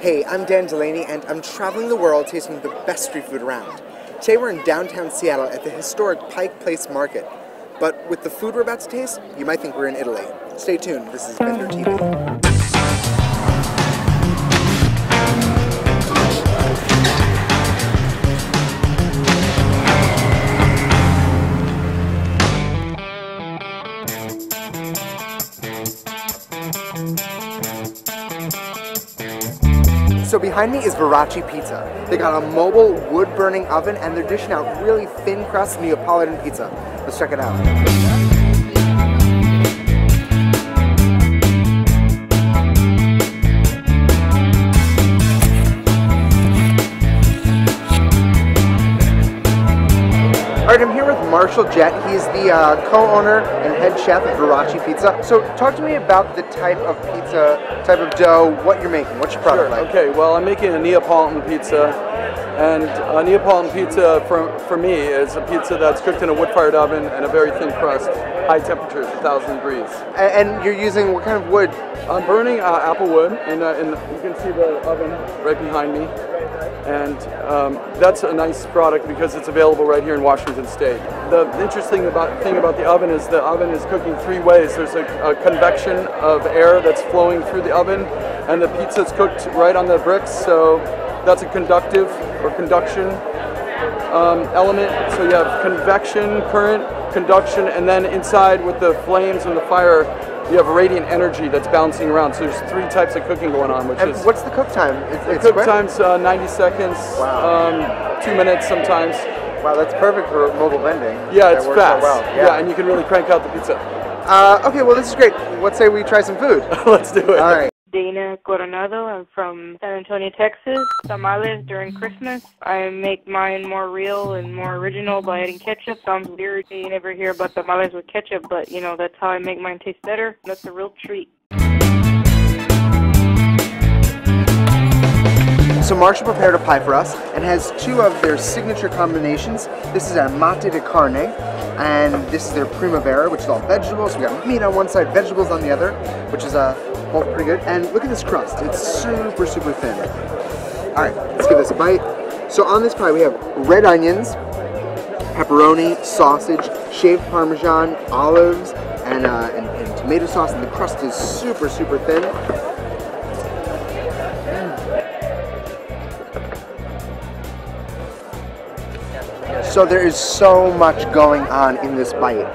Hey, I'm Dan Delaney, and I'm traveling the world tasting the best street food around. Today we're in downtown Seattle at the historic Pike Place Market. But with the food we're about to taste, you might think we're in Italy. Stay tuned, this is Vendor TV. So behind me is Verracci Pizza. They got a mobile wood-burning oven and they're dishing out really thin crust Neapolitan pizza. Let's check it out. Alright, I'm here with Marshall Jett. He's the co-owner and head chef of Verracci Pizza. So talk to me about the type of pizza, type of dough, what you're making. What's your product like? Okay, well, I'm making a Neapolitan pizza, and a Neapolitan pizza for me is a pizza that's cooked in a wood-fired oven and a very thin crust, high temperatures, 1,000 degrees. And you're using what kind of wood? I'm burning apple wood, and you can see the oven right behind me. And that's a nice product because it's available right here in Washington State. The interesting thing about the oven is cooking three ways. There's a convection of air that's flowing through the oven, and the pizza's cooked right on the bricks, so that's a conductive or conduction element. So you have convection, current, conduction, and then inside with the flames and the fire, you have radiant energy that's bouncing around. So there's three types of cooking going on. What's the cook time? The cook time's 90 seconds, wow. 2 minutes sometimes. Wow, that's perfect for mobile vending. Yeah, it's fast. Well. Yeah, and you can really crank out the pizza. Okay, well this is great. Let's say we try some food. Let's do it. All right. Dana Coronado. I'm from San Antonio, Texas. Tamales during Christmas. I make mine more real and more original by adding ketchup. Sounds weird. You never hear about tamales with ketchup, but you know, that's how I make mine taste better. That's a real treat. So Marshall prepared a pie for us and has two of their signature combinations. This is a mate de carne, and this is their primavera, which is all vegetables. We got meat on one side, vegetables on the other, which is both pretty good. And look at this crust. It's super, super thin. All right, let's give this a bite. So on this pie we have red onions, pepperoni, sausage, shaved Parmesan, olives, and tomato sauce, and the crust is super, super thin. So there is so much going on in this bite.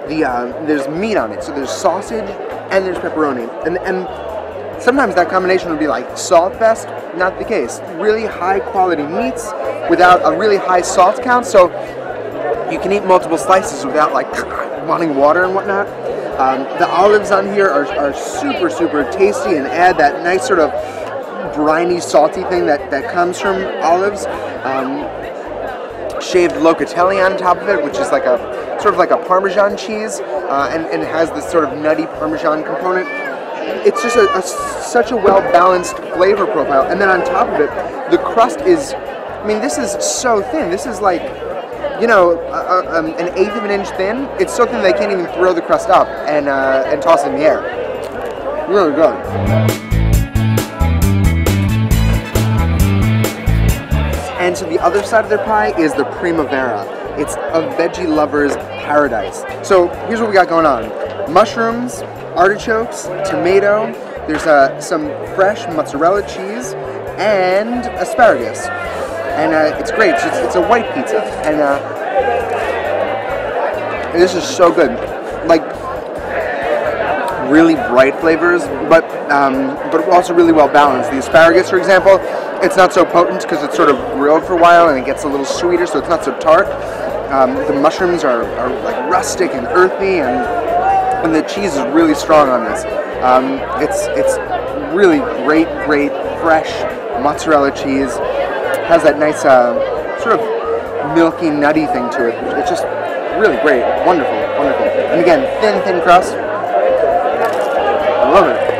There's meat on it, so there's sausage and there's pepperoni. And sometimes that combination would be like salt fest, not the case. Really high quality meats without a really high salt count, so you can eat multiple slices without like wanting water and whatnot. The olives on here are super, super tasty and add that nice sort of briny, salty thing that comes from olives. Shaved locatelli on top of it, which is like a sort of like a Parmesan cheese, and it has this sort of nutty Parmesan component. It's just such a well-balanced flavor profile. And then on top of it, the crust is, I mean, this is so thin. This is like, you know, an eighth of an inch thin. It's so thin they can't even throw the crust up and toss it in the air. Really good. And so the other side of their pie is the primavera. It's a veggie lover's paradise. So here's what we got going on. Mushrooms, artichokes, tomato, there's some fresh mozzarella cheese, and asparagus. And it's great. It's a white pizza. And this is so good. Like, really bright flavors, but also really well balanced. The asparagus, for example, it's not so potent because it's sort of grilled for a while and it gets a little sweeter, so it's not so tart. The mushrooms are like rustic and earthy, and the cheese is really strong on this. It's really great, fresh mozzarella cheese. Has that nice sort of milky, nutty thing to it. It's just really great, wonderful. And again, thin crust. I love it.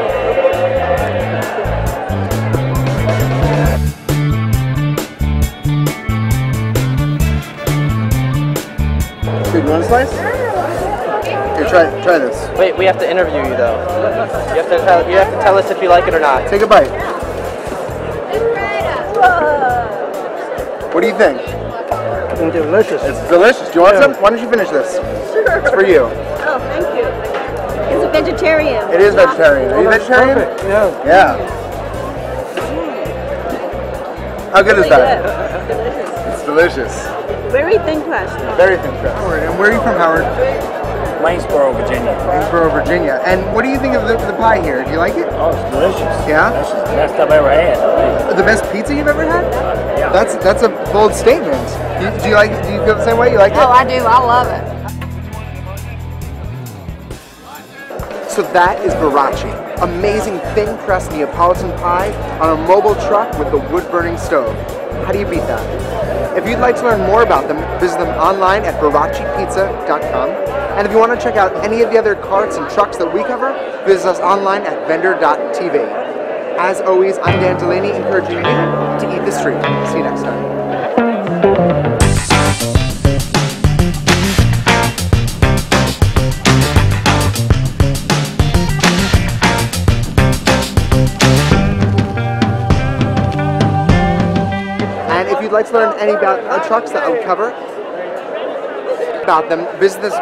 Dude, you want a slice? Here, try this. Wait, we have to interview you though. You have to tell us if you like it or not. Take a bite. What do you think? It's delicious. It's delicious. Do you want some? Why don't you finish this? Sure. It's for you. Oh, thank you. It's a vegetarian. It is vegetarian. Are you vegetarian? Perfect. Yeah. Yeah. How good is that? Delicious. It's delicious. Very thin crust. Very thin crust. And where are you from, Howard? Waynesboro, Virginia. Waynesboro, Virginia. And what do you think of the pie here? Do you like it? Oh, it's delicious. Yeah? This is the best I've ever had. The best pizza you've ever had? Yeah. That's a bold statement. Do you feel the same way? You like it? Oh, I do. I love it. So that is Verace. Amazing thin crust Neapolitan pie on a mobile truck with a wood-burning stove. How do you beat that? If you'd like to learn more about them, visit them online at veracipizza.com. And if you want to check out any of the other carts and trucks that we cover, visit us online at vendor.tv. As always, I'm Dan Delaney, encouraging you to eat the street. See you next time. And if you'd like to learn any about trucks that I would cover about them, visit this.